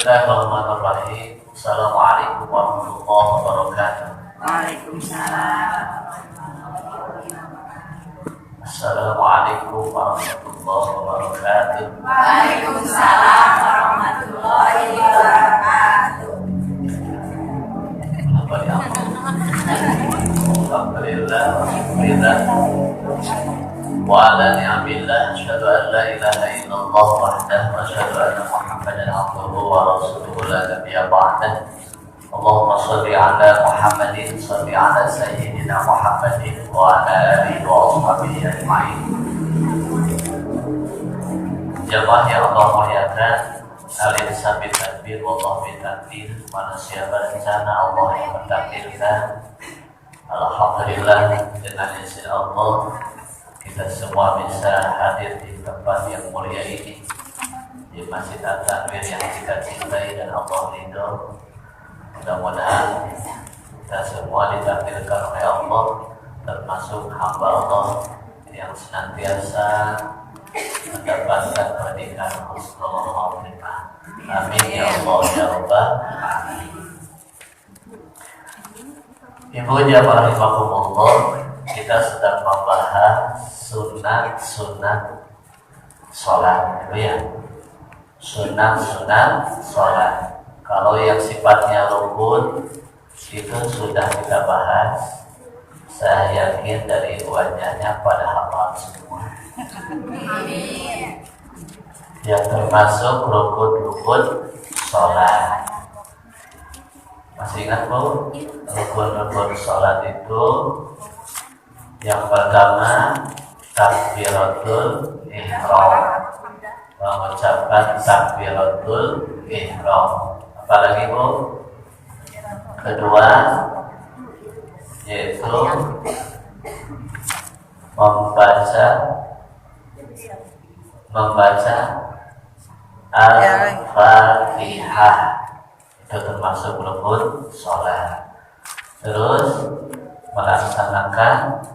Bismillahirrahmanirrahim. Assalamualaikum warahmatullahi wabarakatuh. Waalaikumsalam. Assalamualaikum warahmatullahi wabarakatuh. Waalaikumsalam warahmatullahi wabarakatuh. Alhamdulillah, alhamdulillah. Wa ala ni'amillah, asyhadu an la ilaha illallah wahdahu wa asyhadu anna Muhammadan abduhu wa rasuluhu la nabiyya ba'dah. Allahumma shalli ala Muhammadin, shalli ala sayyidina Muhammadin wa ala alihi wa ashabihi ajma'in. Jamaah yang Allah muliakan, alih sabit takbir wallah bitakbir, manusia berencana Allah yang mentakdirkan. Alhamdulillah, dengan izin Allah kita semua bisa hadir di tempat yang mulia ini, di Masjid At-Tanwir yang kita cintai dan Allah ridho. Mudah-mudahan kita semua ditakdirkan oleh Allah, termasuk hamba Allah yang senantiasa mendapatkan pernikahan husnul khatimah. Amin ya Allah ya Rabbal alamin. Ibu jamaah rahimakumullah, kita sedang membahas sunat-sunat sholat, itu ya. Sunat-sunat sholat. Kalau yang sifatnya rukun itu sudah kita bahas. Saya yakin dari wajahnya pada hafal semua. Yang termasuk rukun-rukun sholat. Masih ingat Bu? Rukun-rukun sholat itu yang pertama takbiratul ihram, mengucapkan takbiratul ihram. Apalagi Bu? Kedua yaitu membaca Al-Fatihah, itu termasuk rukun sholat. Terus melaksanakan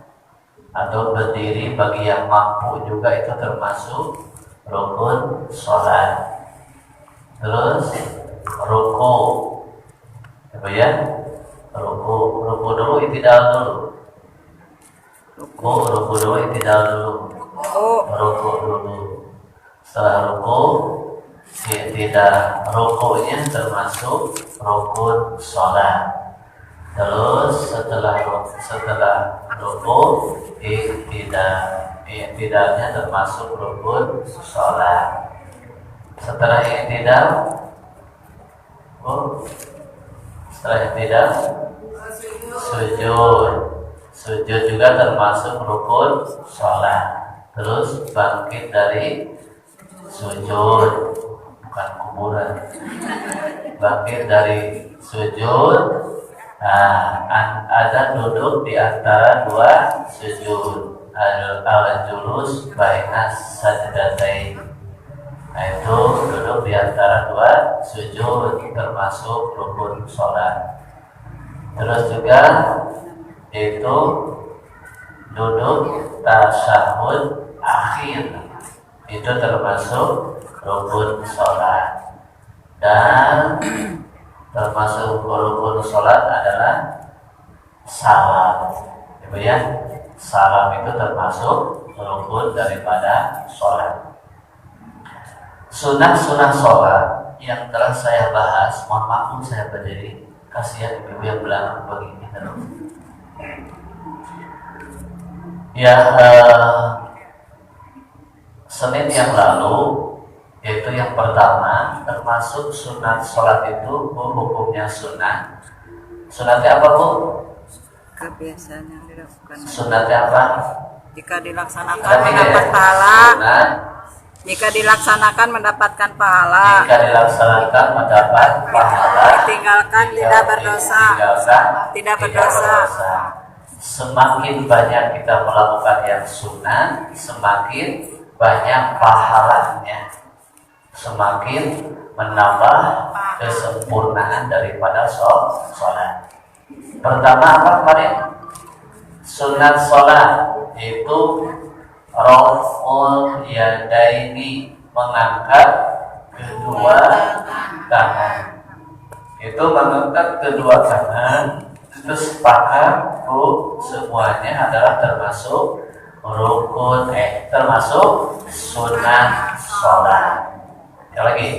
atau berdiri bagi yang mampu juga itu termasuk rukun sholat. Terus ruku, ya, ruku dulu, itidal dulu. Ruku dulu, itidal dulu. Ruku dulu. Setelah ruku, tidak rukunya termasuk rukun sholat. Terus setelah ruku, iktidalnya termasuk rukun sholat. Setelah iktidal, sujud juga termasuk rukun sholat. Terus bangkit dari sujud, bukan kuburan. Bangkit dari sujud, ada duduk di antara dua sujud, al-julus baina sajdatain. Nah itu duduk di antara dua sujud, termasuk rukun sholat. Terus juga itu duduk tasyahud akhir, itu termasuk rukun sholat. Dan termasuk rukun sholat adalah salam, ya. Salam itu termasuk rukun daripada sholat. Sunat-sunat sholat yang telah saya bahas, mohon maaf saya berdiri, kasihan ibu yang belakang begini terus. Ya, Senin yang lalu, yaitu yang pertama, termasuk sunat sholat itu, Bu, hukumnya sunat. Sunatnya apa, Bu? Kebiasaan yang dilakukan. Sunatnya apa? Jika dilaksanakan mendapat pahala. Jika dilaksanakan mendapatkan pahala. Jika dilaksanakan mendapat pahala. Ditinggalkan tidak berdosa. Tidak berdosa. Semakin banyak kita melakukan yang sunat, semakin banyak pahalanya, semakin menambah kesempurnaan daripada sholat. Pertama apa kemarin? Sunat sholat itu raf'ul yadaini, mengangkat kedua tangan. Itu mengangkat kedua tangan itu sepakat bu semuanya adalah termasuk rukun termasuk sunat sholat. Sekali lagi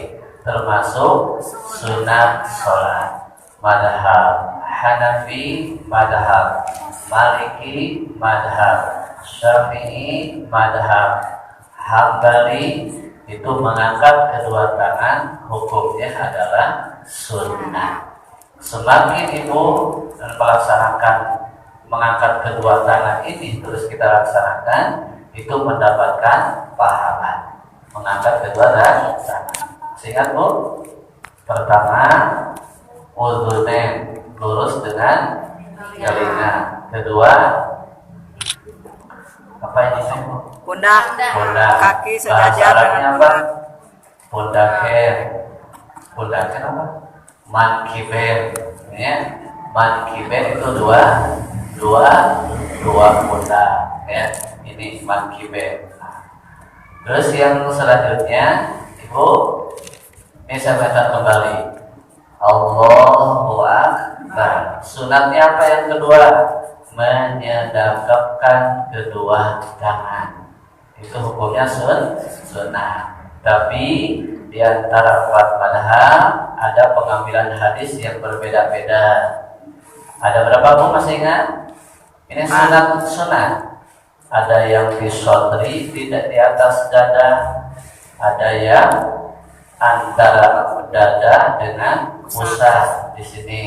termasuk sunat sholat. Madhab Hanafi, madhab Maliki, madhab Syafi'i, madhab Hambali itu mengangkat kedua tangan hukumnya adalah sunnah. Semakin ibu melaksanakan mengangkat kedua tangan ini terus kita laksanakan itu mendapatkan pahala mengangkat kedua tangan. Ingat bu, pertama udhunen lurus dengan telinga. Kedua apa ini sih bu? Pundak. Kaki sejajar dengan apa? Pundaken. Pundaken apa? Mankiben. Ya, mankiben itu dua pundak. Ya, ini mankiben. Terus yang selanjutnya, ibu, ini saya baca kembali. Allahu Akbar. Sunatnya apa yang kedua? Menyedekapkan kedua tangan. Itu hukumnya sunnah. Tapi di antara empat madhab ada pengambilan hadis yang berbeda-beda. Ada berapa bu masih ingat? Ini sunat. Ada yang di sodri tidak di atas dada. Ada yang antara dada dengan pusat di sini.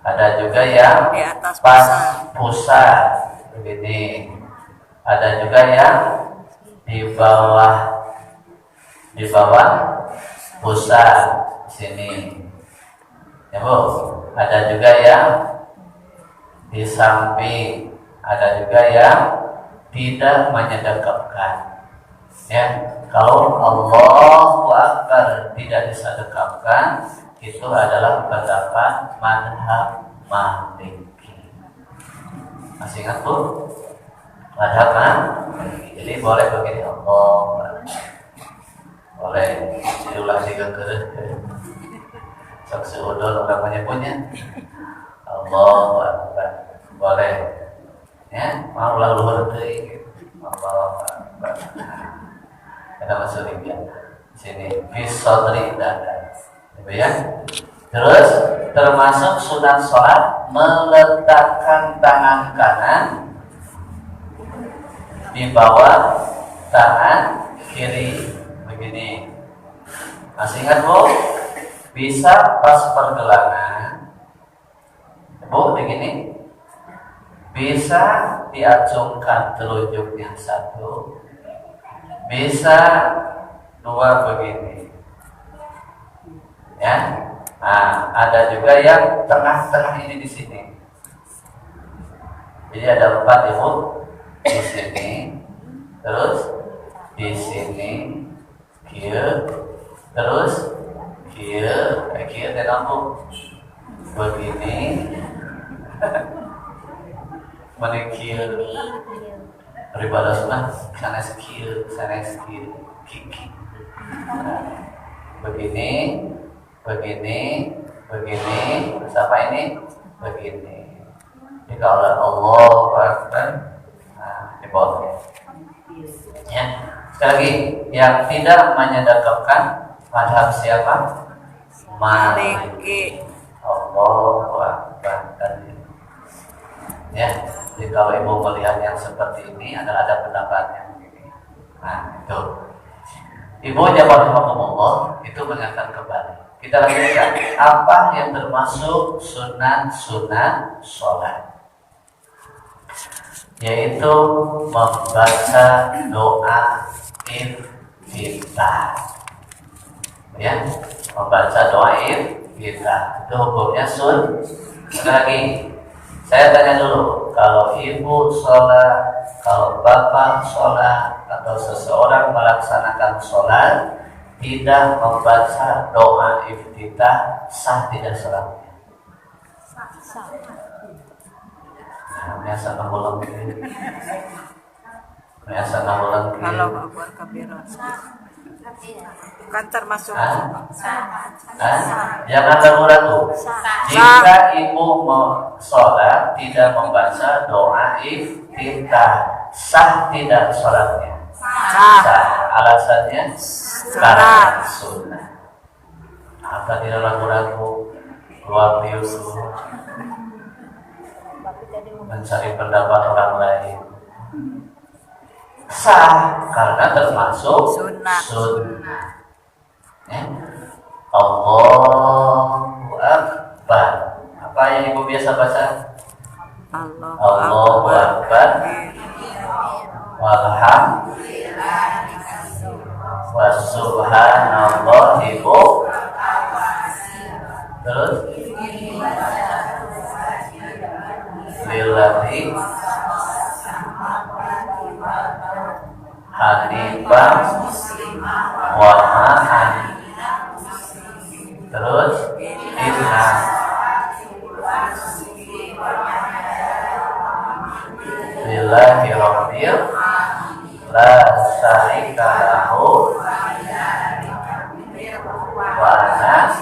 Ada juga yang di atas pas pusat begini. Ada juga yang di bawah pusat sini. Ya bu, ada juga yang di samping, ada juga yang tidak menyedekapkan. Ya, kalau Allahu Akbar tidak disedekapkan, itu adalah pendapat madhab Maliki. Masih ingat bu? Madhab Maliki. Jadi boleh begini Allah. Boleh diulang tiga kali. Sok seudon orang menyebutnya Allahu Akbar. Boleh. Ya, mau ulang luhur deui. Allahu Akbar. Kita masuk lagi. Sini fi sadri dada. Ya. Terus termasuk sunat sholat meletakkan tangan kanan di bawah tangan kiri begini. Masih ingat bu? Bisa pas pergelangan bu begini. Bisa diacungkan telunjuknya satu. Bisa dua begini. Ya, nah, ada juga yang tengah-tengah ini di sini. Jadi ada 4 ibu di sini, terus di sini, kiri, terus kiri dan aku begini, mana kiri, beribadah sunnah, sana kiri, kiki, begini. Begini, siapa ini? Begini. Jika oleh Allah Akbar, nah, di bawah. Ya, sekali lagi, yang tidak menyedekapkan madhab siapa? Maliki. Allahu Akbar tadi. Ya, jadi kalau ibu melihat yang seperti ini ada pendapatnya begini. Nah, itu. Ibu jawab Allah itu mengingatkan kembali. Kita lanjutkan apa yang termasuk sunat sholat, yaitu membaca doa iftitah. Ya, membaca doa iftitah itu hukumnya Sekali lagi, saya tanya dulu, kalau ibu sholat, kalau bapak sholat, atau seseorang melaksanakan sholat tidak membaca doa iftitah, sah tidak sholatnya? Sah. Biasa ngamulang ini. Biasa ngamulang ini. Kalau buat kabiran. Bukan termasuk. Jangan ragu-ragu. Jika ibu mau sholat tidak membaca doa iftitah, sah tidak sholatnya? Sah. Alasannya karena sunnah. Apa tidak ragu-ragu? Keluar Yusuf mencari pendapat orang lain. Sah karena termasuk sunnah. Allahu Akbar. Apa yang ibu biasa baca? Allahu Akbar. Walhamdulillah. Wa subhanallah ibu. Terus lillahi hanifah wa ma'an. Terus inna lillahi rabbil la syarika lahu wa ana.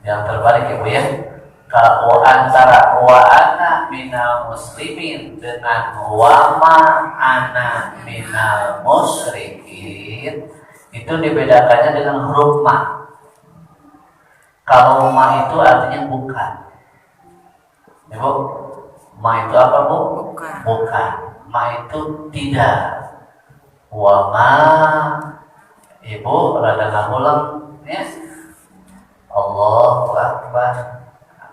Yang terbalik ibu ya. Kalau antara wa ana minal muslimin dengan wa ma ana minal musyrikin itu dibedakannya dengan huruf ma. Kalau ma itu artinya bukan. Ibu, ma itu apa bu? Bukan. Ma itu tidak. Wa ma, ibu rada ngagulang ya. Allahu Akbar.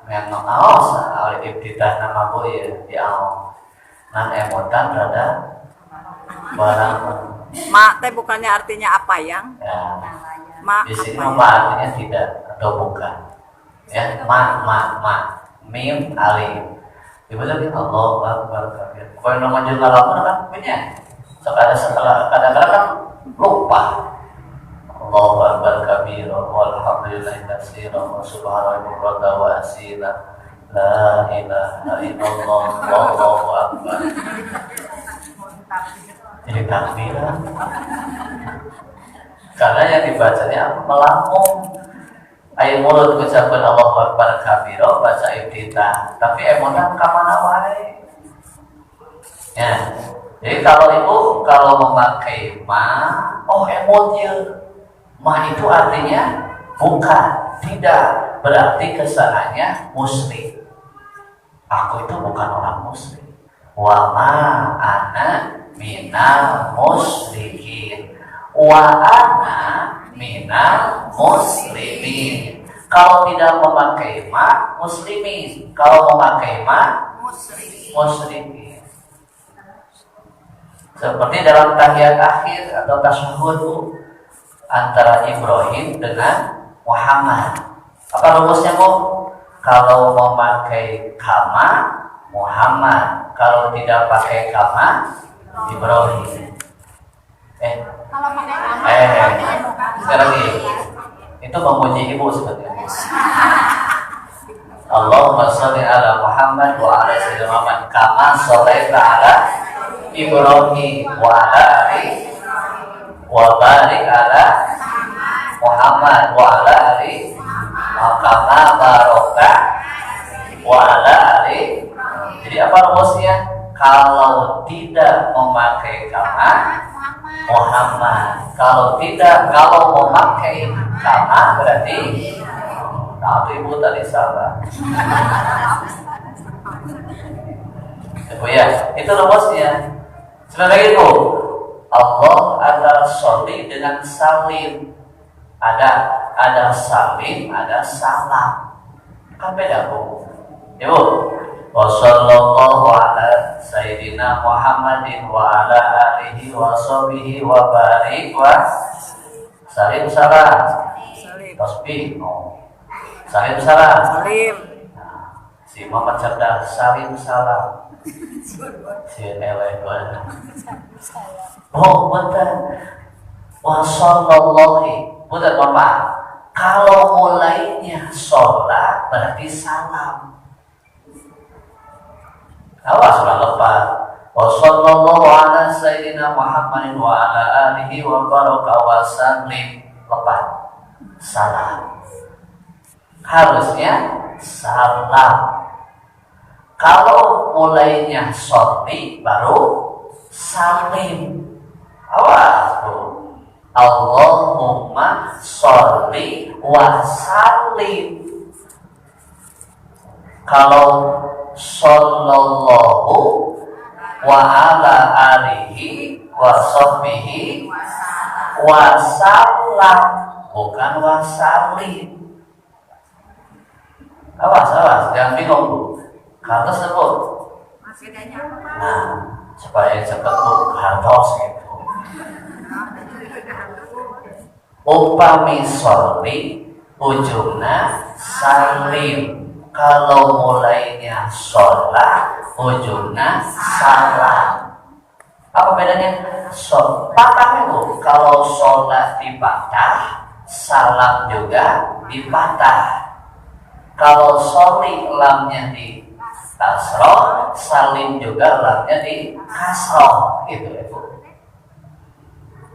Yang aos awal ibtidah nama bu ya aos. Nan emotan rada barang. Ma teh bukannya artinya apa yang? Ya. Ma di sini apa? ma artinya tidak atau bukan. Ya, ma. Mim alif. Dibaca Allahu Akbar kabir. Kalau nama juga lamun kan punya. Setelah kadang-kadang kan lupa. Allahu Akbar kabir walhamdulillahi katsiran wa subhanallahi bukratan wa asila. La ilaha illallah wallahu akbar. Jadi takbiran. Karena yang dibacanya melambung. Ayo mulut ucapkan Allahu Akbar kabiro baca iftitah. Tapi emotan kamana wae. Ya. Jadi kalau ibu kalau memakai ma, oh emotnya. Ma itu artinya bukan, tidak, berarti kesananya muslim. Aku itu bukan orang muslim. Wa ma ana minal musyrikin. Wa ana minal muslimin. Kalau tidak memakai ma, muslimin. Kalau memakai ma, muslimin. Seperti dalam tahiyat akhir atau tasyahud antara Ibrahim dengan Muhammad. Apa rumusnya bu? Kalau memakai kama Muhammad, kalau tidak pakai kama Ibrahim. Kalau pakai kama sekali lagi. Itu memuji ibu sebetulnya. Allahumma sholli ala Muhammad wa ala sayyidina Muhammad kama sholaita ala Ibrahim wa ala ali wa barik ala Muhammad wa ala ali kama baraka wa ala ali. Jadi apa rumusnya? Kalau tidak memakai kama Muhammad, kalau memakai kama berarti ibu tadi salah. Ibu ya, itu rumusnya. Sudah lagi bu. Allah ada sholli dengan salim. Ada salim, ada salam. Kan beda bu. Ibu, wa sallallahu ala sayyidina Muhammadin wa ala alihi wa sahbihi wa barik wa salim salam. Tasbih. Salim salam. Nah, si Muhammad cerdas salim salam. Si eleh oh betul. Wasallallahu. Betul Bapak. Kalau mulainya sholat berarti salam. Awas sholat lepas. Wa sallallahu ala sayyidina Muhammadin wa ala alihi wa baraka wa sallim. Lepas salam. Harusnya salam. Kalau mulainya sholli baru salim. Awas Bu. Allahumma sholli wa salim. Kalau sallallahu wa ala alihi wa sahbihi wa salam, bukan wa salim. Awas, jangan bingung Bu. Kalau sebut. Nah, supaya cepat Bu hartos gitu. Upami sholli ujungna salim. Kalau mulainya sholat ujungna salam. Apa bedanya? Patah Bu. Kalau sholat dipatah, salam juga dipatah. Kalau sholli lamnya di kasroh, salim juga lamnya di kasroh, gitu ya Bu.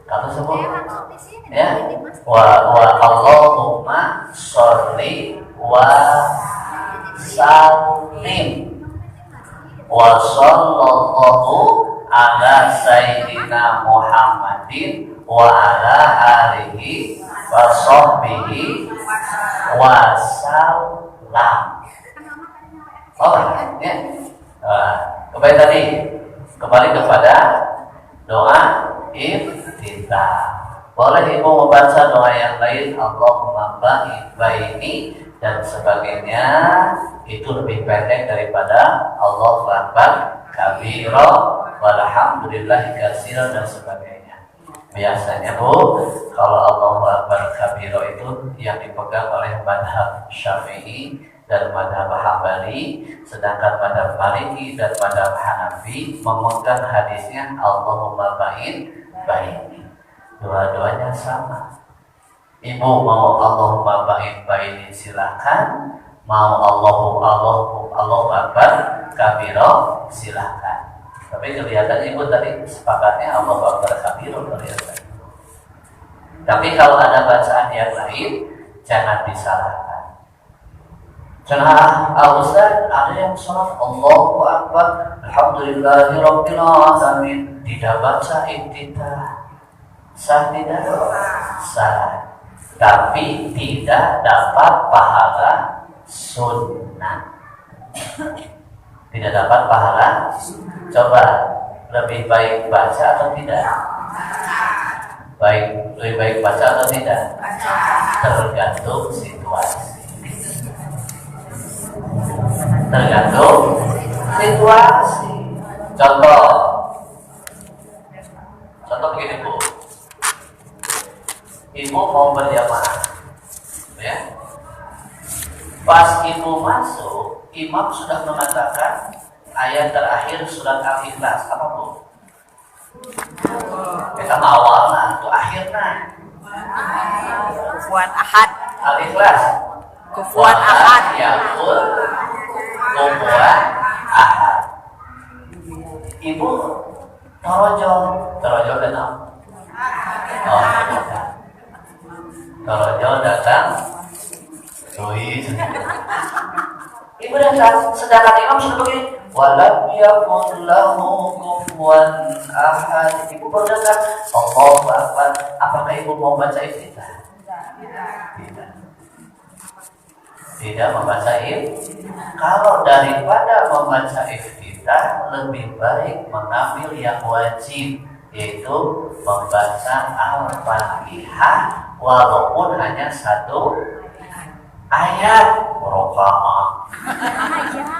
Kalau sebut ya, wa Allahumma sholli wa salim wa sallallahu ala sayyidina Muhammadin wa ala alihi wa sahbihi wa salam. Oh ya, kembali kepada doa iftitah. Boleh Ibu membaca doa yang lain, Allahumma baini dan sebagainya, itu lebih pendek daripada Allahu Akbar kabira walhamdulillahi katsiran dan sebagainya. Biasanya Bu, kalau Allahu Akbar kabira itu yang dipegang oleh mazhab Syafi'i dan mazhab Hambali, sedangkan mazhab Maliki dan mazhab Hanafi memegang hadisnya Allahumma baini. Dua-duanya sama. Ibu mau Allahumma baini silakan, mau Allahu Akbar kabira silakan. Tapi kelihatan Ibu tadi sepakatnya Allahu Akbar kabira kelihatan. Tapi kalau ada bacaan yang lain jangan disalahkan. Cenah Ustaz, ada yang sholat Allahu Akbar alhamdulillahirabbil alamin tidak baca iftitah. Sah tidak? Sah. Tapi tidak dapat pahala sunnah. Tidak dapat pahala. Coba lebih baik baca atau tidak? Lebih baik baca atau tidak? Tergantung situasi. Tergantung situasi. Contoh begini Bu. Ibu mau berjamaah, ya. Pas Ibu masuk, imam sudah mengatakan ayat terakhir surat Al-Ikhlas. Apa Bu? Kita awalnya, itu akhirnya. Kufuwan ahad. Al-Ikhlas. Kufuwan ahad. Yakul kufuwan ahad. Ibu torojol datang. Torojol datang. Ibu datang, sedangkan imam sudah begini. Walam yakun lahu kufuwan ahad. Ibu baru datang. Allahu Akbar. Apakah Ibu mau baca iftitah? Tidak membaca iftitah. Kalau daripada membaca iftitah, lebih baik mengambil yang wajib, yaitu membaca Al-Fatihah walaupun hanya satu ayat.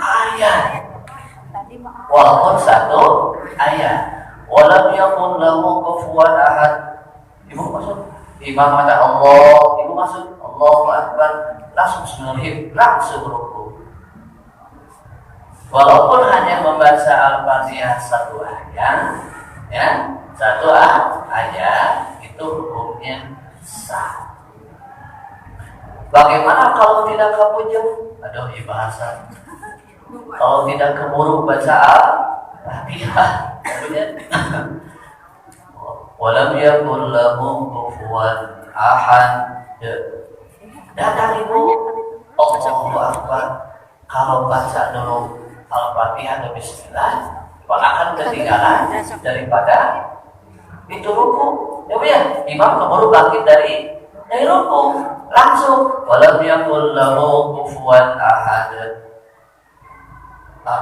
Ayat walaupun satu ayat. Walam yakun lahu kufuwan ahad. Ibu masuk, imam kata Allah, Ibu masuk Allahu Akbar, langsung sunahib, langsung ruku. Walaupun hanya membaca Al-Fatihah satu ayat, ya, satu ayat, itu hukumnya sah. Bagaimana kalau tidak kabujung? Aduh, bahasa. Kalau tidak keburu baca Fatihah. Kemudian walam yakul lahu kufuwan ahad. Datang ibu, Allahu Akbar. Kalau baca dulu Al-Fatihah dan Bismillah, akan ketinggalan daripada itu ruku. Ya Bu ya, imam keburu bangkit dari ruku langsung. Walam yakul lahu kufuwan ahad.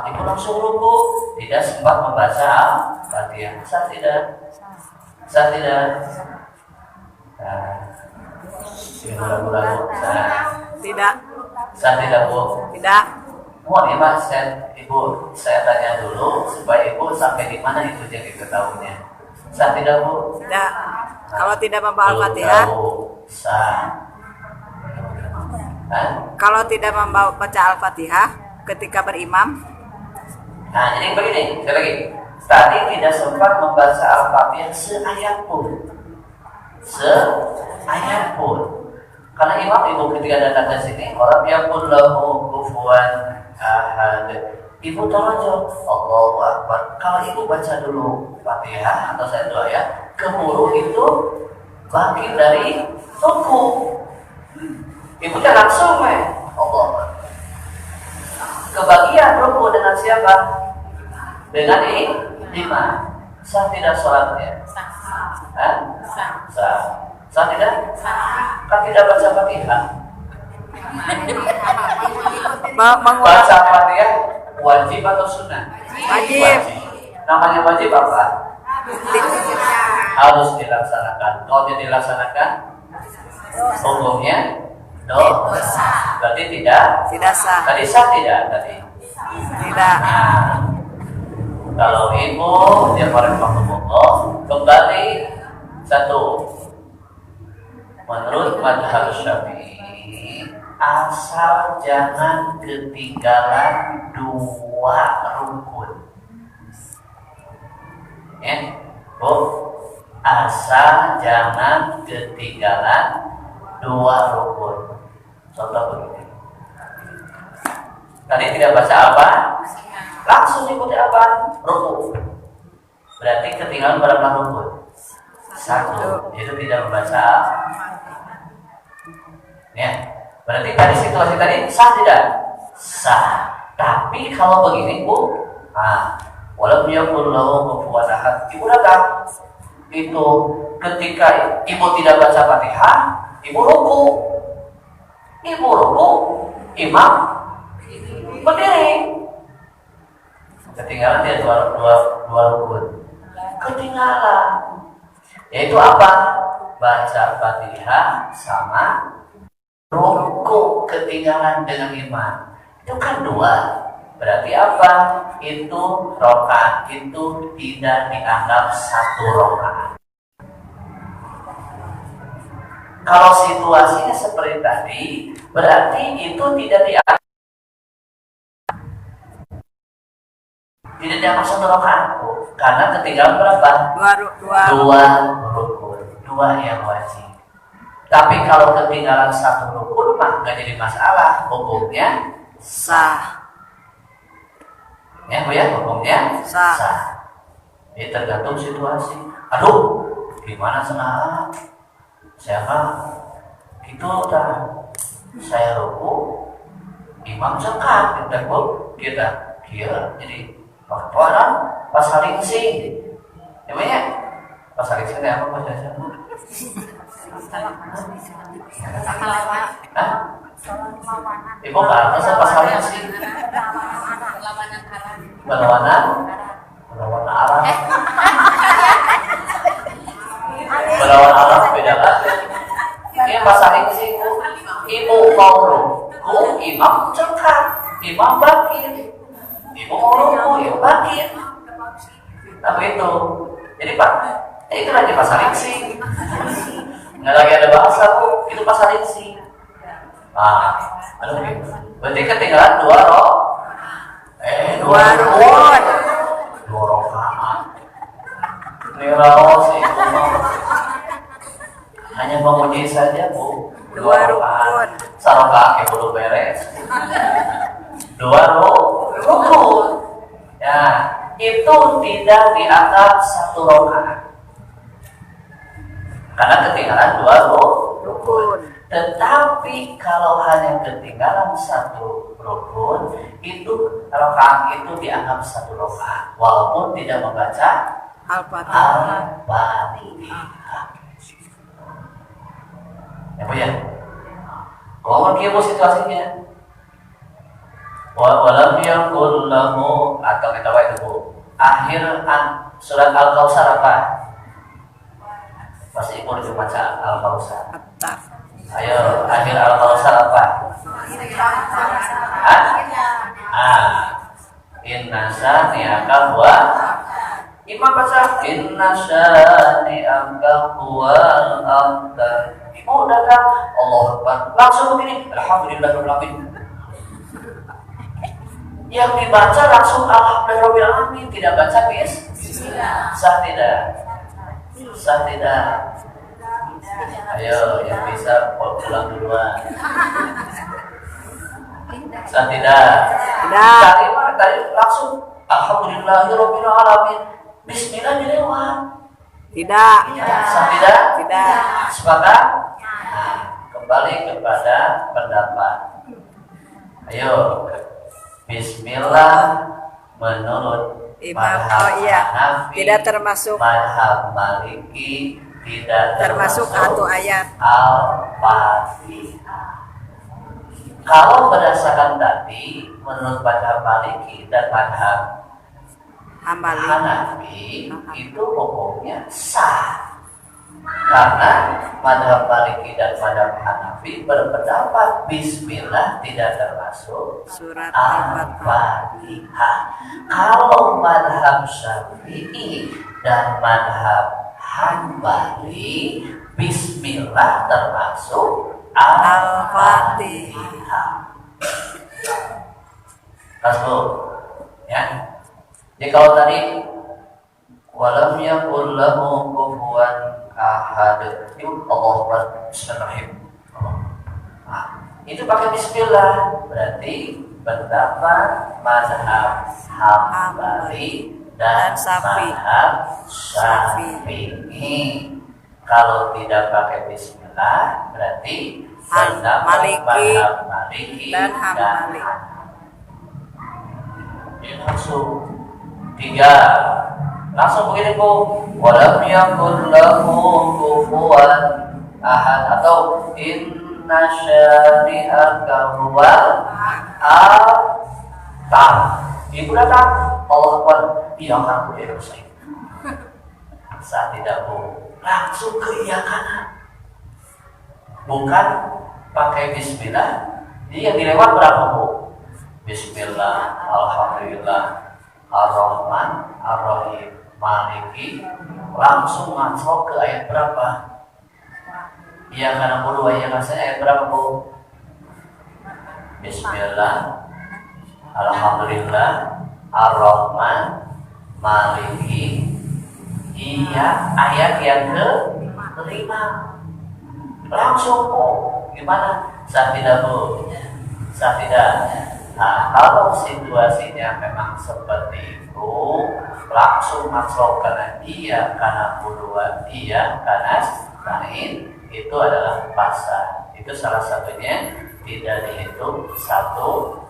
Ibu langsung ruku, tidak sempat membaca Al-Fatihah. Saya tidak. Ragu-ragu. Tidak. Saya tidak Bu. Tidak. Mohon ya Mas, Ibu, saya tanya dulu supaya Ibu sampai di mana itu jadi ketahuinya. Saya tidak Bu. Tidak. Kalau tidak membaca Al-Fatihah. Kalau tidak membaca Al-Fatihah ketika berimam. Nah, jadi begini, sekali lagi. Tadi tidak sempat membaca Al-Fatihah seayat pun. Karena imam ibu ketika datang ke sini, orang yang pun lahu kufuwan ahad. Ibu tolong jawab Allahu Akbar. Kalau ibu baca dulu Fatihah atau saya doa ya, keburu itu bangkit dari ruku. Ibu jangan langsung Allah. Kebagian ruku dengan siapa? Dengan imam. Sah tidak sholatnya? Sah. Sah tidak? Kan tidak baca Fatihah. Baca Fatihah wajib atau sunnah? Wajib. Namanya wajib apa? Harus dilaksanakan. Kalau tidak dilaksanakan, hukumnya dosa. Berarti tidak sah. Tadi sah tidak tadi? Tidak. Kalau ibu dia rahimahullah kembali satu. Menurut mazhab Syafi'i, asal jangan ketinggalan 2 rukun. Ya, Bu, asal jangan ketinggalan 2 rukun. Contoh begini. Tadi tidak baca apa? Langsung ikuti apa? Ruku. Berarti ketinggalan berapa rukun? 1. Itu tidak membaca. Ya, berarti tadi situasi tadi sah tidak? Sah. Tapi kalau begini Bu, walau yakul lahu kufuwan ahad. Ibu datang. Itu ketika ibu tidak baca Fatihah, ibu ruku. Imam berdiri. Ketinggalan dia dua rukun. Ketinggalan. Yaitu apa? Baca Fatihah sama ruku ketinggalan dengan imam. Itu kan 2. Berarti apa? Itu rakaat itu tidak dianggap 1 rakaat. Kalau situasinya seperti tadi, berarti itu tidak dianggap 1 rakaat. Karena ketinggalan berapa? 2 rukun. 2 yang wajib. Tapi kalau ketinggalan 1 rukun mah nggak jadi masalah, hukumnya sah. Ya Bu ya, hukumnya sah. Ini tergantung situasi. Aduh, gimana senang? Siapa? Itu dah. Saya ruku, imam cekak, kita kira jadi waktuan pas saling sing. Namanya pas saling sing apa bahasa Jawa? Ibu kan saya pas saling sing. Berlawanan arah. Berlawan arah beda lagi. Ini pas saling sing. Ibu mau ruku, imam cekak, imam bangkit. Ibu mau ruku, ibu bangkit. Tapi itu, jadi Pak, itu lagi pasal iksi. Nggak lagi ada bahasa Bu, itu pasal iksi. Berarti ketinggalan 2 rukun. 2 rakaat. Niraos itu hanya memuji saja Bu. 2 rukun. Sarokake belum beres. 2 rukun. Ya, itu dianggap satu rakaat karena ketinggalan 2 rukun. Tetapi kalau hanya ketinggalan 1 rukun, itu rakaat itu dianggap 1 rakaat walaupun tidak membaca Al-Fatihah. Al-Fatihah. Ya Bu ya. Kalau kieu situasinya. Walam yakul lahu atau kita baca Bu. Akhir surat Al-Kautsar apa? Pasti ibu udah baca Al-Kautsar. Ayo, akhir Al-Kautsar apa? Inna syani'aka huwa. Imam baca Inna syani'aka huwal abtar. Ibu udah kan Allah Akbar. Langsung begini, alhamdulillahirabbil alamin. Yang dibaca langsung alhamdulillahirabbil alamin, tidak baca bismillah. Sah tidak? Sah tidak? Ayo yang bisa pulang duluan. Sah tidak? Tidak. Tadi langsung alhamdulillahirabbil alamin. Bismillah dilewat. Tidak. Sah tidak? Tidak. Sepakat? Kembali kepada pendapat. Ayo, Bismillah menurut Imam, madhab Hanafi, tidak termasuk madhab Maliki, tidak termasuk satu ayat. Al-Fatihah. Kalau berdasarkan tadi, menurut madhab Maliki dan madhab Hambali. Hanafi itu hukumnya sah. Karena madhab Maliki dan madhab Hanafi berpendapat Bismillah tidak termasuk Surat Al-Fatihah. Kalau madhab Syafi'i dan madhab Hanbali, Bismillah termasuk Al-Fatihah. Kasbu, ya. Jadi kalau tadi walam yakul lahu kufuwan ahad, itu Allahu Bismillahirrahmanirrahim. Itu pakai bismillah, berarti pendapat mazhab Hambali dan mazhab Syafi'i. Kalau tidak pakai bismillah, berarti pendapat mazhab Maliki dan Hambali. Ini langsung 3. Langsung begini Bu, walam yakul lahu kufuwan ahad atau inna syani'aka huwal abtar. Ibu datang, Allah Akbar, iya kan Bu, ya saya. Saat tidak Bu, langsung ke iya kanan. Bukan pakai bismillah. Jadi yang dilewat berapa Bu? Bismillah, alhamdulillah, Ar-Rahman, Ar-Rahim, Maliki, langsung masuk ke ayat berapa? Iya karena bulu ayat ayat berapa Bu? Bismillah, alhamdulillah, Ar-Rahman, Maliki. Iya ayat yang ke-5. Langsung Bu, gimana? Sah tidak Bu? Sah tidak? Nah, kalau situasinya memang seperti itu, langsung masuk karena iya, karena buruan iya, karena lain itu adalah pasar. Itu salah satunya tidak dihitung satu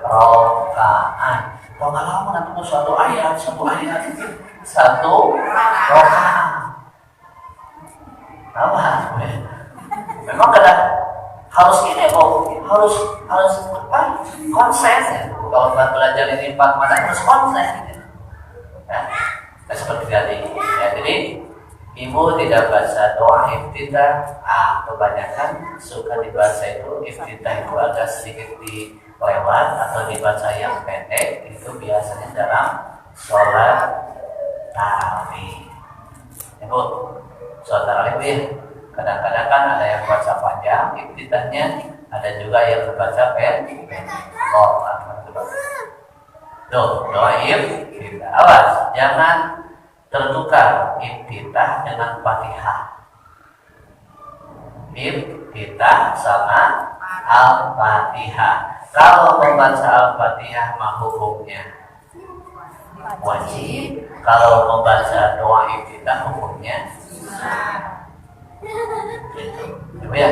rokaat. Kalau nggak lama nanti mau satu ayat, satu rokaat. Apa? Memang harus ini kok, harus apa? Konsen ya. Kalau belajar ini 4 mata harus konsen. Ya, seperti tadi. Ya, jadi ibu tidak baca doa iftitah. Kebanyakan suka dibaca itu iftitah itu agak sedikit dilewat atau dibaca yang pendek. Itu biasanya dalam sholat tarawih. Ya Bu, sholat tarawih ya. Kadang-kadang kan ada yang baca panjang iftitahnya, ada juga yang baca pendek. Doa iftitah. Awas, jangan tertukar iftitah dengan Fatihah. Iftitah sama Al-Fatihah. Kalau membaca Al-Fatihah mah hukumnya wajib. Kalau membaca doa iftitah hukumnya gitu. Coba ya,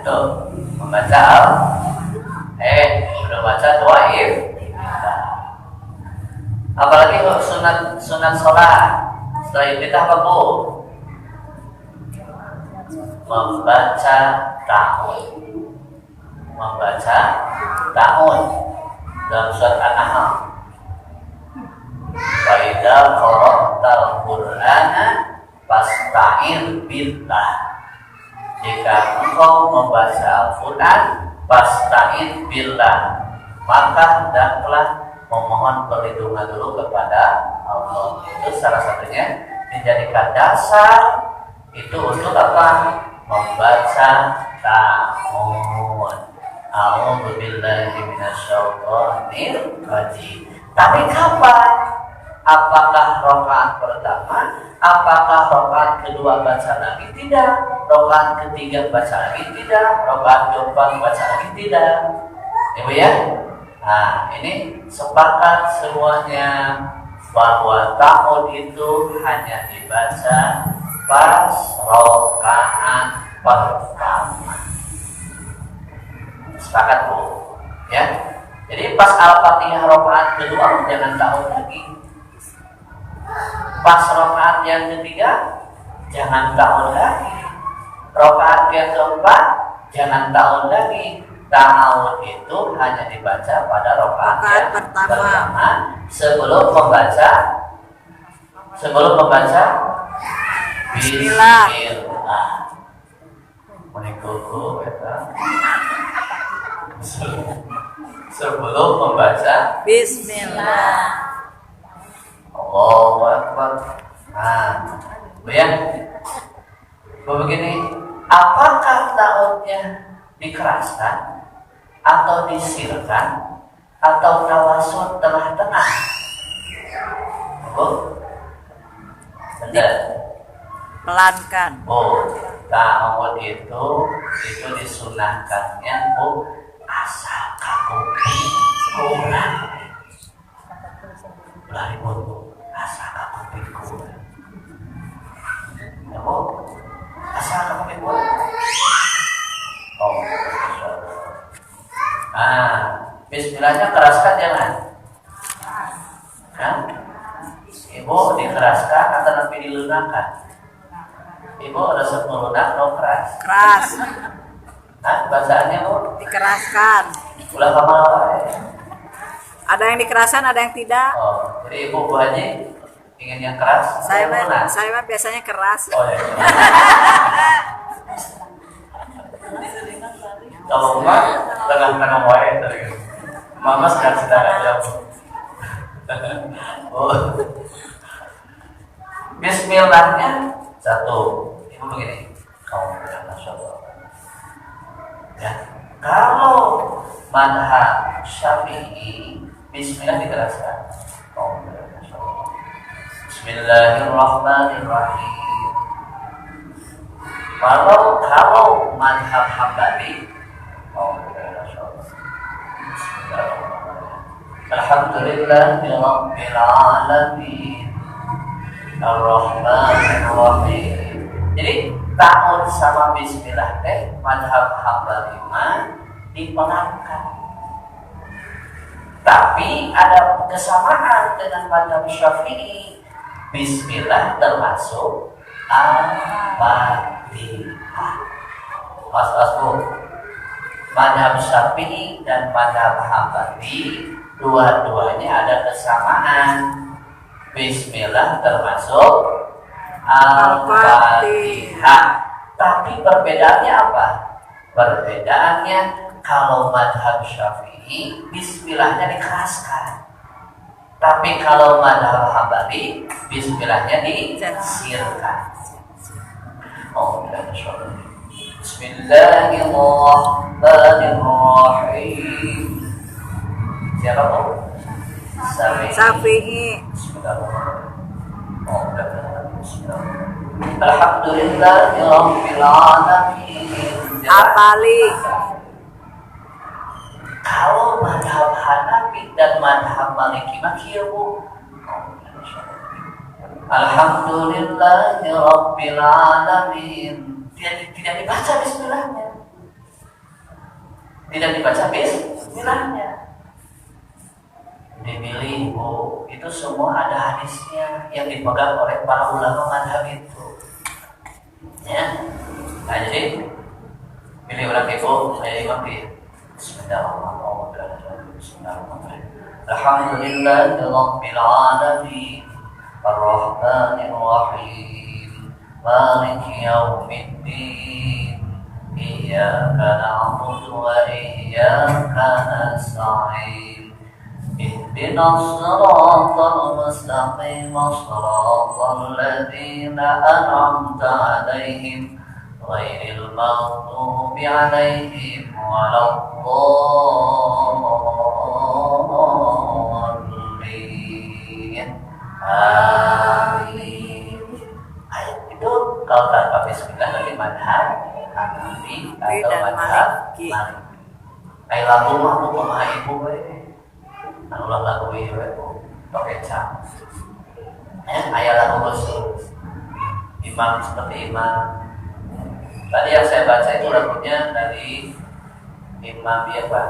tuh membaca udah baca doa iftitah. Apalagi sunat sholat setelah iftitah apa bu? Membaca ta'un dalam surat An-Nahl. Fa'idza qara'tal Qur'ana fasta'in billah. Jika engkau membaca Al-Quran, fasta'in billah, maka hendaklah memohon perlindungan dulu kepada Allah. Itu salah satunya dijadikan dasar itu untuk apa? Membaca ta'un. A'udzu billahi minasyaitonir rajim. Tapi kapan? Apakah rakaat pertama? Apakah rakaat kedua baca lagi? Tidak. Rakaat ketiga baca lagi? Tidak. Rakaat keempat baca lagi? Tidak. Ibu ya? Nah, ini sepakat semuanya bahwa ta'un itu hanya dibaca pas rakaat pertama. Sepakat bu, ya. Jadi pas Al-Fatihah rakaat kedua jangan ta'un lagi. Pas rakaat yang ketiga jangan ta'un lagi. Rakaat yang keempat jangan ta'un lagi. Ta'un itu hanya dibaca pada rakaat yang pertama sebelum membaca Bismillah. Menikuku sebelum membaca Bismillah. Allahu Akbar. Begini, apakah ta'unnya dikeraskan atau disirkan atau tawasud tengah-tengah? Benar. Pelankan. Ta'un itu disunahkannya asal kaku kurang. Lari asal kaku kurang. Ya bu, asal kaku kurang. Bismillahnya keraskan jangan. Kan? Ibu dikeraskan atau nanti dilunakkan? Ibu resep melunak atau keras? Keras. Bacaannya bu? Dikeraskan. Ulah kamu apa ya? Ada yang dikeraskan, ada yang tidak. Jadi ibu Bu Haji ingin yang keras? Saya mah biasanya keras. Ya. Kalau enggak, tengah-tengah wae tadi. Mama sedang aja. Bismillahnya satu. Ibu begini. Kamu Masya Allah. Ya. Kalau madhab Syafi'i, Bismillah dikeraskan. Masya Allah. Bismillahirrahmanirrahim. Kalau madhab Hambali, Alhamdulillahirabbil alamin. Ar-Rahmanir-Rahim. Jadi ta'un sama bismillah teh madhab Hambali dipelankan. Tapi ada kesamaan dengan madhab Syafi'i. Bismillah termasuk Al-Fatihah. Mas-masku, madhab Syafi'i dan madhab Hambali dua-duanya ada kesamaan. Bismillah termasuk Al-Fatihah. Tapi perbedaannya apa? Perbedaannya kalau madhab Syafi'i Bismillahnya dikeraskan. Tapi kalau madhab Hambali Bismillahnya disirkan. Bismillahirrahmanirrahim. Siapa bu? Syafi'i. Alhamdulillahirabbil alamin. Hambali. Kalau madhab Hanafi dan madhab Maliki mah kieu bu. Alhamdulillahi Rabbil Alamin. Tidak dibaca bismillahnya. Tidak dibaca bismillahnya. Dipilih, Bu, itu semua ada hadisnya yang dipegang oleh para ulama madhab itu. Ya, nah jadi pilih orang ibu, saya imam di Bismillahirrahmanirrahim. Bismillahirrahmanirrahim. Alhamdulillahirabbil alamin. Ar-Rahmanir Rahim. Maliki yaumiddin. Iyyaka na'budu wa iyyaka nasta'in. Ihdinas siratal mustaqim, siratal ladzina an'amta 'alaihim ghairil maghdubi 'alaihim waladdallin. Amin. Ayat itu kalau tanpa bismillah lagi madhab Hanafi atau madhab Maliki. Ayat lagu mah aku pemaha ibu Allah lagu itu pakai cam. Ayat lagu khusus. Imam seperti imam. Tadi yang saya baca itu lagunya dari Imam ya Pak.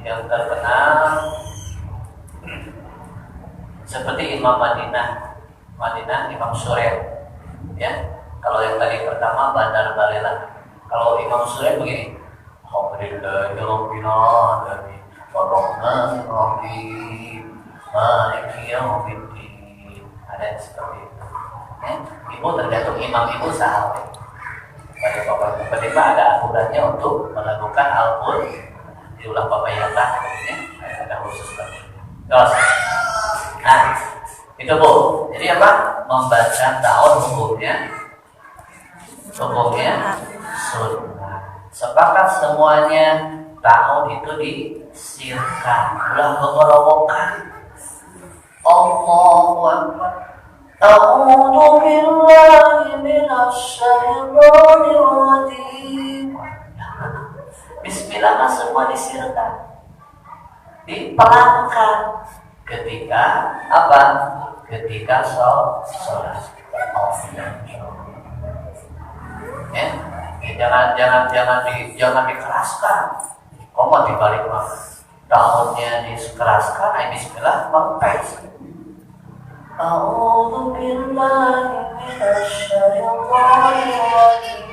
Yang terkenal seperti Imam Madinah Imam Surya. Ya. Kalau yang tadi pertama Bandar Balela. Kalau Imam Surya begini. Alhamdulillahirabbil alamin. Ar-Rahmanir Rahim. Maliki yaumiddin. Ada seperti itu. Ibu tergantung imam ibu sahabat. Pada bapak ada aturannya untuk melakukan al-qur diulah babayatan ya. Ada khusus lagi. Terus. Nah, itu Bu. Jadi apa? Membaca tahun hukumnya sunnah. Sepakat semuanya tahun itu disirkan, ulah mengerowokan. Allahu Akbar. A'udzu billahi minasyaitonir rajim. Bismillah semua disirkan, dipelankan ketika apa? Ketika sholat. Jangan dikeraskan. Koma dibalik mah. Tahunnya dikeraskan, bismillah mempes. A'udzu billahi minasyaitonir rajim.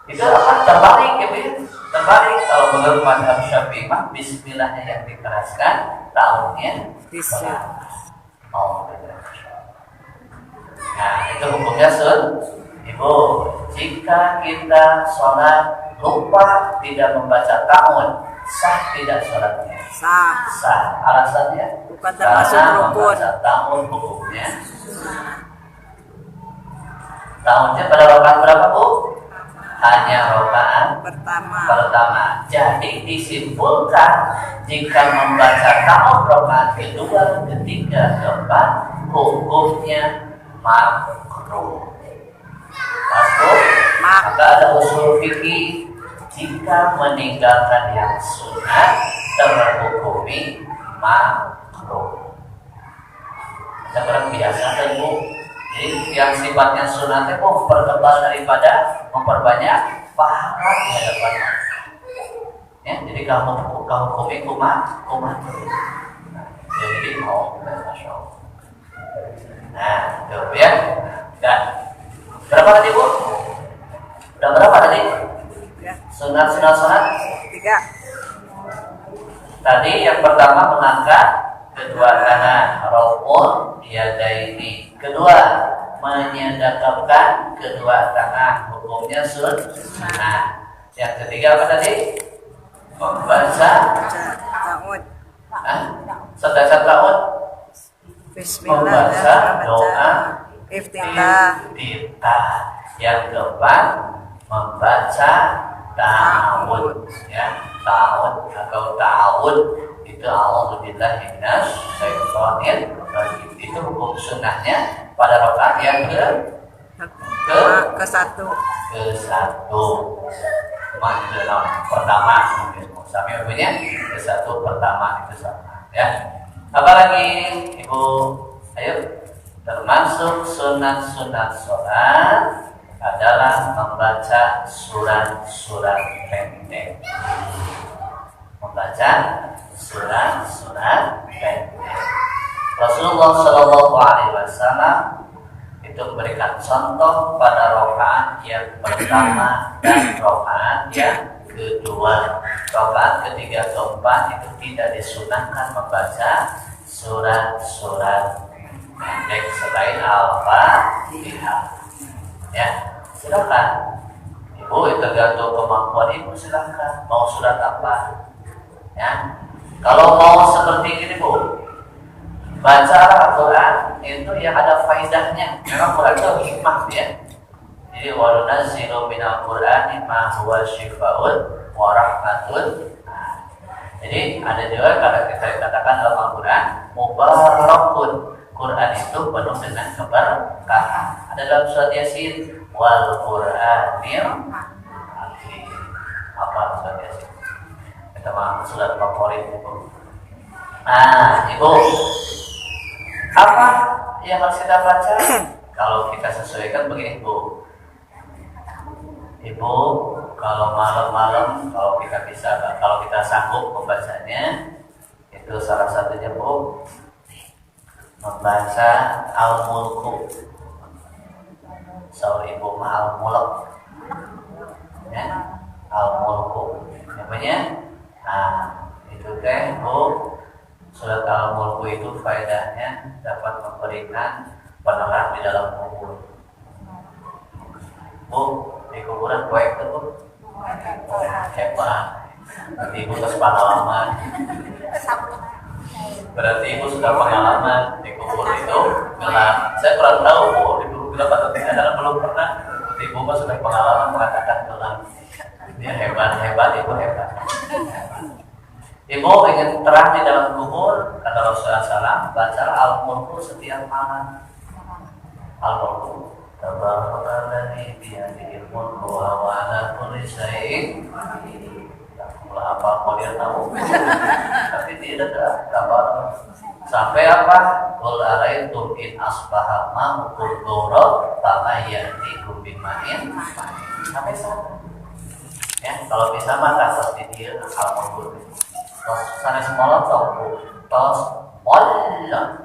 Itu apa? Terbalik ya, terbalik. Kalau menurut mazhab Syafi'i mah bismillahnya yang dikeraskan, tahunnya dikeraskan. Nah, itu hukumnya Ibu, jika kita sholat lupa tidak membaca ta'awun, sah tidak sholatnya? Sah. Alasannya? Bukan termasuk rukun. Membaca ta'awun hukumnya. Ta'awunnya pada rakaat berapa, Bu? Hanya rakaat pertama. Jadi disimpulkan jika membaca ta'awun rakaat kedua, ketiga, keempat, hukumnya makruh. Maka ada usul fikih, jika meninggalkan yang sunat terhukumi makruh. Kita kurang biasa kan, Bu. Jadi yang sifatnya sunat itu mempertebal daripada memperbanyak pahala di hadapan Allah. Ya, jadi kamu hukumi makruh. Jadi mau masya Allah. Nah, itu ya. Dan berapa tadi, Bu? Udah berapa tadi? Ya. Sunat. 3. Tadi yang pertama mengangkat kedua tangan, raf'ul yadaini. Kedua, menyadaqahkan kedua tangan, hukumnya sunnah. Yang ketiga apa tadi? Membaca ta'awun. Sedasa ta'awun. Membaca doa iftitah. Yang keempat membaca ta'awun, ya, ta'awun atau ta'awun itu a'udzubillahi minasyaitonir rajim. Itu hukum sunnahnya pada rakaat yang ke satu. cuma itu pertama sami punya satu pertama itu sama ya. Apalagi Ibu, ayo, termasuk sunat-sunat sholat adalah membaca surat-surat pendek. Membaca surat-surat pendek. Rasulullah Shallallahu Alaihi Wasallam itu memberikan contoh pada rakaat yang pertama dan rakaat yang kedua. Rakaat ketiga keempat itu tidak disunahkan membaca surat-surat pendek selain Al-Fatihah. Ya, silakan. Ibu tergantung kemampuan ibu, silakan. Mau surat apa? Ya, kalau mau seperti ini Bu, baca Al-Quran itu yang ada faidahnya. Memang Quran itu hikmah ya. Jadi wa nunazzilu minal Qur'ani ma huwa syifaa'un wa rahmatun. Jadi ada juga kalau kita katakan dalam Al-Quran mubarakun. Quran itu penuh dengan keberkahan. Ada dalam surat Yasin wal Qur'anil hakim. Apa surat Yasin? Kita mah surat favorit Ibu. Nah, Ibu, apa yang harus kita baca? Kalau kita sesuaikan begini Bu. Ibu, kalau malam-malam kalau kita sanggup membacanya, itu salah satunya Bu, membaca Al-Mulku. Saur Ibu mah Al-Mulk. Ya, Al-Mulku. Namanya? Nah, itu teh Bu, surat Al-Mulku itu faedahnya dapat memberikan penerang di dalam kubur. Bu, di kuburan baik tuh Bu. Hebat. Berarti Ibu terus pengalaman. Berarti Ibu sudah pengalaman di kubur itu gelap. Saya kurang tahu Bu, di kubur gelap atau tidak, karena belum pernah. Berarti Ibu mah sudah pengalaman mengatakan gelap. Dia hebat, Ibu hebat. Ibu ingin terang di dalam kubur, kata Rasulullah SAW, baca Al-Mulku setiap malam. Al-Mulku Tabarakalladzii biyadihil mulku wa huwa 'alaa kulli syai'in qadir. Mulai apa mau dia tahu? Tapi tidak ada. Sampai apa? Qul ara'aytum in asbaha ma'ukum ghawra fama ya'tikum bima'in. Sampai sana. Ya, kalau bisa maka pasti dia Al-Mulku. Tos sana semua tahu. Tos molot.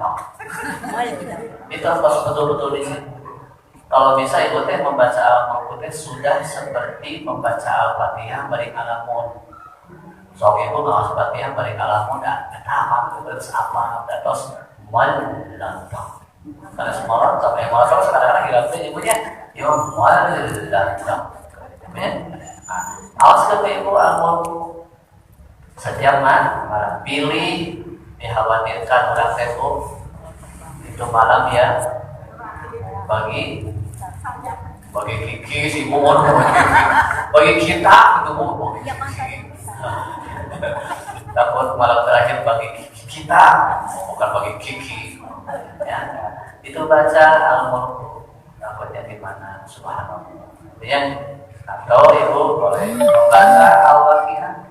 Itu harus betul-betul di sini. Kalau bisa Ibu teh membaca Al-Mulku teh sudah seperti membaca Al-Fatihah bari ngalamun. Sok Ibu ngaos Fatihah bari ngalamun da tamat terus apa terus molot. Karena semua orang yang mau terus kadang-kadang hilangnya Ibunya yo molot. Ya. Awas ke Ibu Al-Mulku. Setiap malam pilih dikhawatirkan orang Facebook itu malam ya bagi Kiki si Mumun bagi kita itu Bu takut malam terakhir bagi kita bukan bagi Kiki ya. Itu baca Al-Mulku takutnya di mana subhanallah ya. Atau Ibu boleh membaca Al-Waqiah.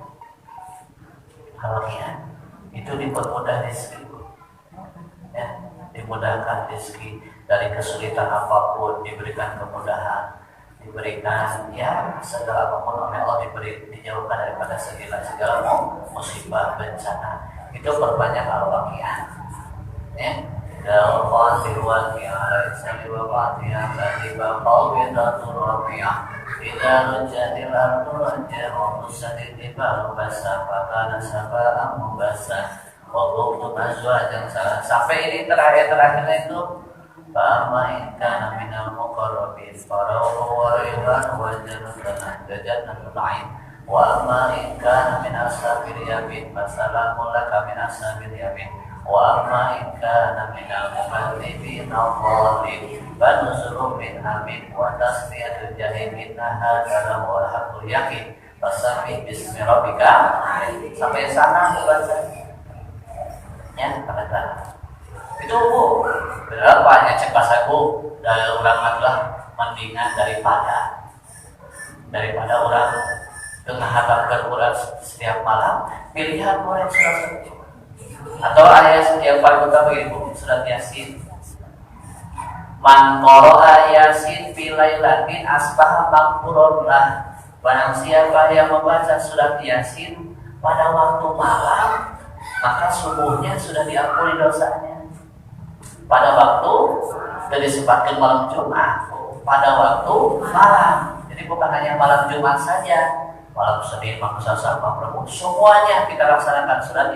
Al-Waqiah itu dipermudah rezeki ya, dimudahkan rezeki dari kesulitan apapun, diberikan kemudahan, diberikan ya segala apapun oleh Allah, dijauhkan daripada segala musibah bencana. Itu perbanyak Al-Waqiah ya. Dalam Fatihah Waqiah Al-Sali wa Fatihah Katiba Qawbidatul Waqiah Ida rujatil ardu rajah wa musadid tibalu basah fakana saba'am mubasah wa buktu mazwa yang salah. Sampai ini terakhir-terakhirnya itu Fa'amain kana minal muqarrabin Farauhu wa riwan wa jannatan na'im Wa amain kana min ashabil yamin Fasalamu laka min ashabil yamin Wa amain kana minal mubaddibin al-zalim Banuzulum min amin Wa tasmiyatul jahim Innaha kana wal haqqul yakin Fasabih bismi rabbika. Sampai sana baca ya, kata itu Bu, berapa banyak cek bahasa Bu dari orang adalah mendingan daripada orang dengan hafalkan Quran setiap malam, pilihan mulai surat atau ayat yang paling utama itu surat Yasin. Man qara'a Yasin fi lailatin asbaha maghfuran lah. Barang siapa yang membaca surat Yasin pada waktu malam, maka subuhnya sudah diampuni dosanya. Pada waktu dari disebutkan malam Jumat, pada waktu malam. Jadi bukan hanya malam Jumat saja, malam Senin, Selasa, Rabu, semuanya kita laksanakan surat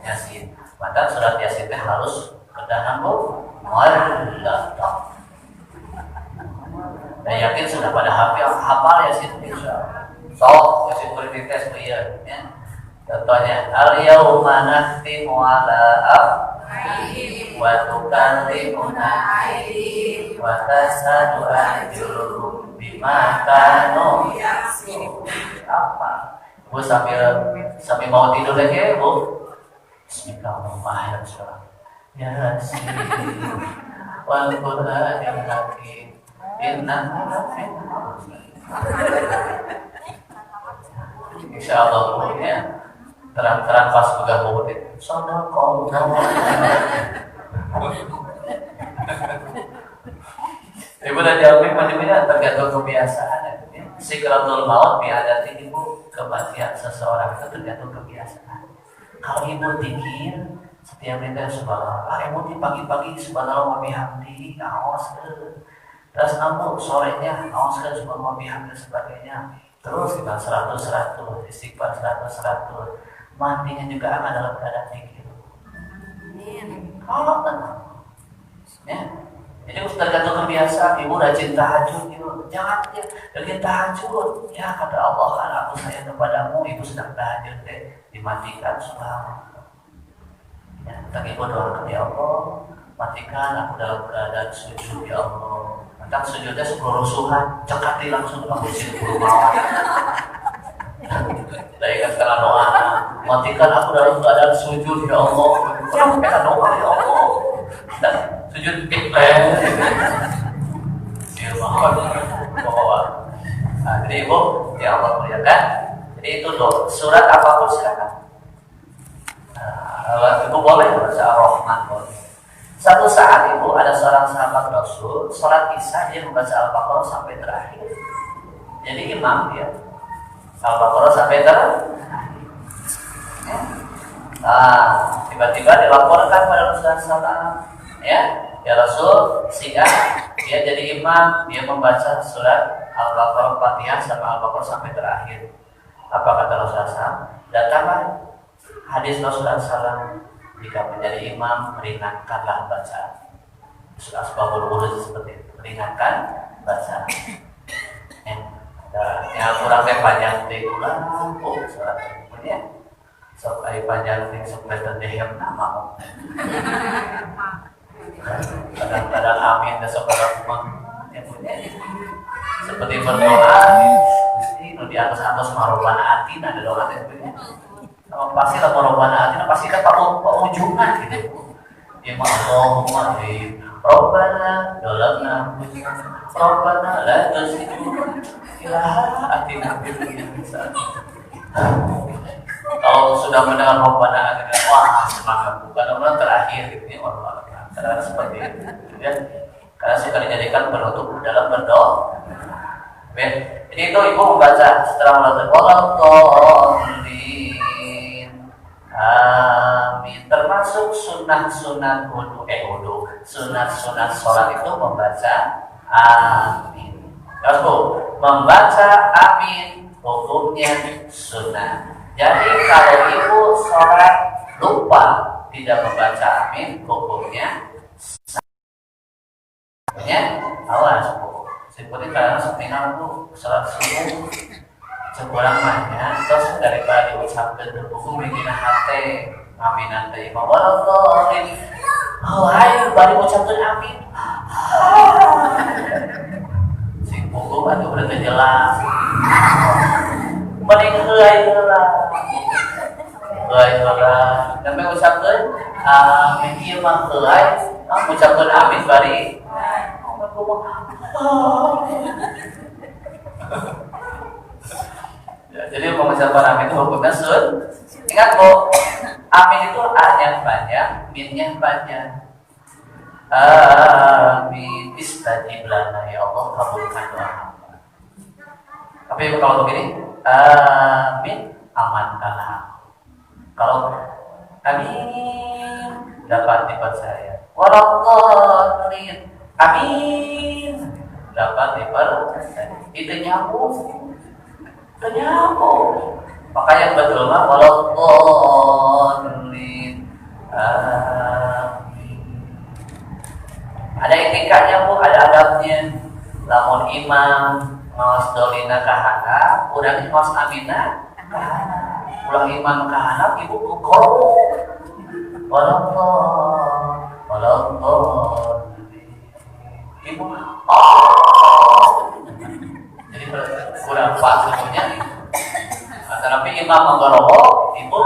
Yasin. Maka surat Yasin harus kedanan muwalladah. Dan yakin sudah pada hafal Yasin insyaallah. So, Yasin kualitas ya. Contohnya, al-yauma nakhtimu ala afwahihim wa tukallimuna aydihim wa tashhadu arjuluhum bima kanu yaksibun. Apa? Ibu sambil mau tidur lagi ya, Bu? Bismillahirrahmanirrahim. Yasin wal Qur'anil hakim. Innahu lafil insyaallah Bu ya. Terang-terang pas pegang buku itu. Sadaqallah. Ibu dan jawabin pandeminya tergantung kebiasaan ya. Sikratul maut biadati ibu, kematian seseorang itu tergantung kebiasaan. Kalau ibu pikir setiap hari subhanallah, ibu di pagi-pagi subhanallah wa bihamdi, awas ke. Terus namun sorenya awas ke subhanallah wa bihamdi sebagainya. Terus kita 100 istighfar 100. Matinya juga akan dalam keadaan pikir. Kalau tenang, ya. Jadi tergantung kebiasaan. Ibu rajin tahajud, ibu jangan rajin tahajud. Ya kata Allah kan aku sayang kepadamu. Ibu sedang tahajud dimatikan subhanallah. Ya, tapi ibu doakan ya Allah, matikan aku dalam keadaan sujud ya Allah. Maka sujudnya sebelum rusuhan, cekati langsung ke kursi bulu mawar. Dari kata doa, matikan aku dalam keadaan sujud ya Allah. Orang kata doa ya Allah. Dan sujud bawa. Nah, jadi ibu ya Allah muliakan. Jadi itu doa. Surat apapun silakan. Ibu boleh baca Ar-Rahman. Satu saat ibu ada seorang sahabat Rasul sholat isya dia membaca Al-Baqarah sampai terakhir. Jadi imam dia Al-Baqarah sampai terakhir. Tiba-tiba dilaporkan pada Rasulullah SAW, ya Rasul, siang dia jadi imam, dia membaca surat Al-Baqarah Fatihah sama Al-Baqarah sampai terakhir. Apa kata Rasulullah SAW? Datanglah hadis Rasulullah SAW, jika menjadi imam meringankanlah bacaan. Surat Asbabul Wurud seperti itu, meringankan bacaan. Yang kurang panjang di ulang, surat kemudian sampai panjang di sebelah dehem nama. Kadang-kadang amin dan sebelah rumah yang punya seperti berdoa di atas marobana atin ada doa yang punya. Pasti lah marobana atin pasti kan ujungan gitu. Ya Allahumma Rabbana dalamna Rabbana la tuzigh ilaha atina bil kalau sudah mendengar Rabbana atina wah semangat bukan orang terakhir gitu ya Allah karena seperti itu ya karena suka dijadikan penutup dalam berdoa. Jadi itu ibu membaca setelah melakukan amin. Termasuk sunah-sunah wudu, sunah-sunah sholat itu membaca amin. Terus Bu, membaca amin hukumnya sunnah. Jadi kalau ibu sholat lupa tidak membaca amin hukumnya awas Bu. Seperti karena seminar Bu sholat subuh sekurang banyak terus daripada diucapkan hukum bikin hati aminan dari bawah Allah ayo baru ucapkan amin si hukum itu udah jelas mending helai dan mengucapkan amin iya mah helai mengucapkan amin bari Jadi pengucapan amin itu hukumnya sun. Ingat bu, amin itu a-nya panjang, min-nya panjang. Amin istajib lana ya Allah, kabulkan doa hamba. Tapi kalau begini, amin amankanlah. Kalau amin dapat dipercaya. Waradhdallin. Amin dapat dipercaya. Itu nyambung. Maka yang betul mah waladhdallin. Amin. Ada etikanya bu, ada adabnya. Lamun imam maos dolina kahana, urang maos amina kahana. Ulang imam kahana, ibu kukoh. Waladhdallin. Ibu jadi kurang pas semuanya. Tapi imam menggorowok, ibu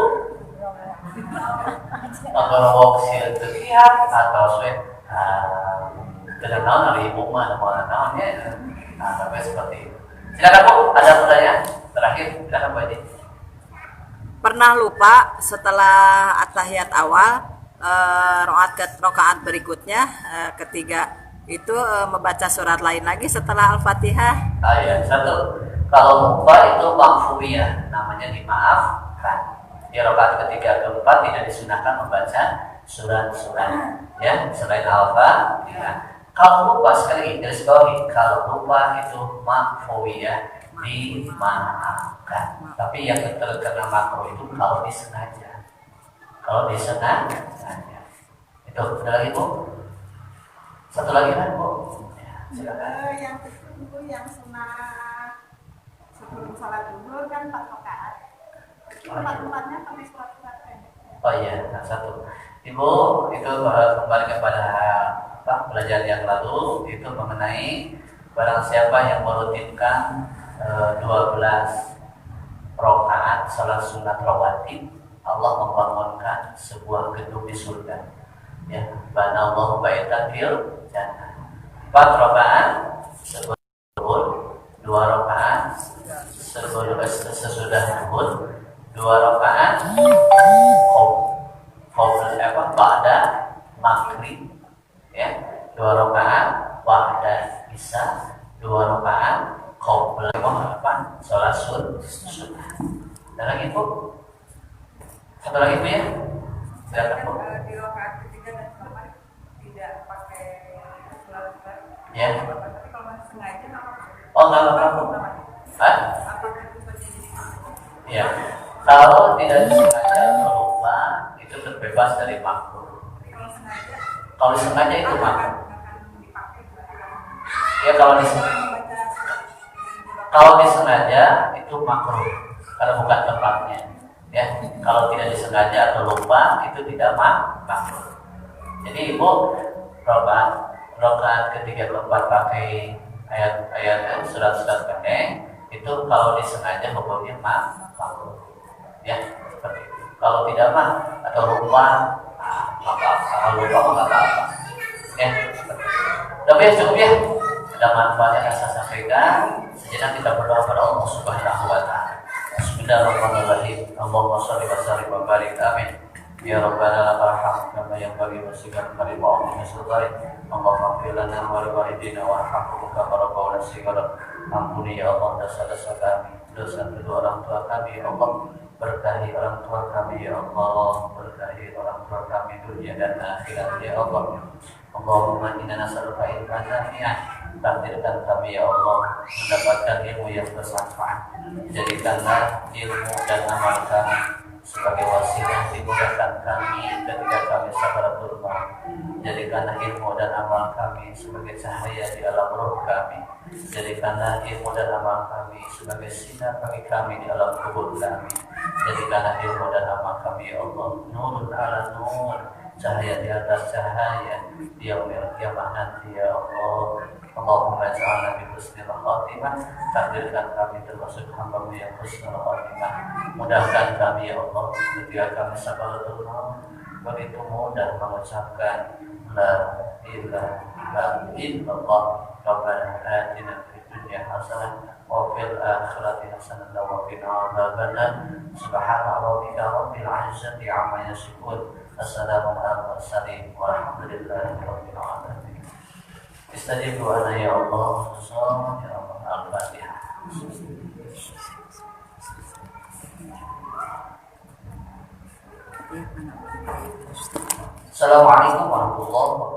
menggorowok siat atau suet. Tidak tahu dari ibu mana namanya. Tapi seperti itu. Silakan bu, ada pertanyaan terakhir. Silakan bu Haji. Pernah lupa setelah at-tahiyat awal, rokaat berikutnya ketiga itu membaca surat lain lagi setelah Al-Fatihah. Ya, satu. Kalau lupa itu makfuriyah, namanya dimaafkan. Di rakaat ketiga keempat tidak disunahkan membaca surat-surat ya selain Al-Fatihah. Kalau lupa sekali garis bawahi, kalau lupa itu makfuriyah, dimaafkan. Tapi yang terkena makruh itu kalau disengaja. Kalau disengaja. Itu ada lagi bu? Satu lagi kan bu? Ya, silakan. Yang kedua yang sunah sebelum salat zuhur kan 4 rakaat. Itu 4-4-nya pakai surat-surat pendek. Oh iya, nah satu. Ibu itu kembali kepada pelajaran yang lalu itu mengenai barang siapa yang merutinkan 12 rakaat salat sunat rawatib, Allah membangunkan sebuah gedung di surga. Ya, bana Allahu baitan fil jannah. 4 rakaat sebelum zuhur, 2 rakaat sesudah zuhur, 2 rakaat ba'da maghrib, ya, 2 rakaat ba'da isya, 2 rakaat qabla salat sunnah. Ada lagi bu? Satu lagi bu ya? Silakan bu. Di rakaat ketiga dan keempat tidak pakai surat-surat. Ya. Tapi kalau masih sengaja Oh nggak apa-apa bu. Hah? apakah itu menjadi Ya. Kalau tidak disengaja atau lupa itu terbebas dari makruh. kalau sengaja Kalau disengaja itu makruh. akan dipakai Ya kalau disengaja itu makruh karena bukan tempatnya. Ya, kalau tidak disengaja atau lupa itu tidak makruh. Jadi ibu rakaat ketiga keempat pakai ayat-ayat surat-surat pendek itu kalau disengaja hukumnya makruh. Ya, seperti itu. Kalau tidak atau lupa, maka kalau lupa maka apa? Ya, tapi ya cukup ya. Ada manfaatnya yang saya sampaikan. Sejenak kita berdoa kepada Allah Subhanahu wa taala. Bismillahirrahmanirrahim. Allahumma shalli wa sallim wa barik. Amin. Ya Rabbana lakal hamd kama yanbaghi wa sigar karim wa azimi sultanik. Allahumma ighfir lana wa li walidina warhamhum kama rabbawna shighara. Ampuni ya Allah dosa-dosa kami, dosa kedua orang tua kami ya Allah. Berkahi orang tua kami ya Allah, berkahi orang tua kami dunia dan akhirat ya Allah. Allahumma inna nas'aluka ilman nafi'an. Takdirkan kami ya Allah mendapatkan ilmu yang bermanfaat. Jadikanlah ilmu dan amal kami sebagai wasilah dimudahkan kami ketika kami sakaratul maut. Jadikanlah ilmu dan amal kami sebagai cahaya di alam roh kami. Jadikanlah ilmu dan amal kami sebagai sinar bagi kami di alam kubur kami. Jadikanlah ilmu dan amal kami ya Allah nurun ala nur, cahaya di atas cahaya di yaumil qiyamah nanti ya Allah. Allahumma ja'alna bi husnil khatimah. Takdirkan kami termasuk hamba-Mu yang husnul khatimah. Mudahkan kami ya Allah ketika kami sakaratul maut. Begitu mudah mengucapkan la ilaha illallah. Rabbana atina fid dunya dunya hasanah wa fil akhirati hasanah wa qina adzabannar. Subhana rabbika rabbil izzati amma yasifun. Assalamu alal mursalin walhamdulillahi rabbil alamin. Istajib doa ya Allah, ya Allah. Al-Fatihah. Assalamualaikum warahmatullahi wabarakatuh.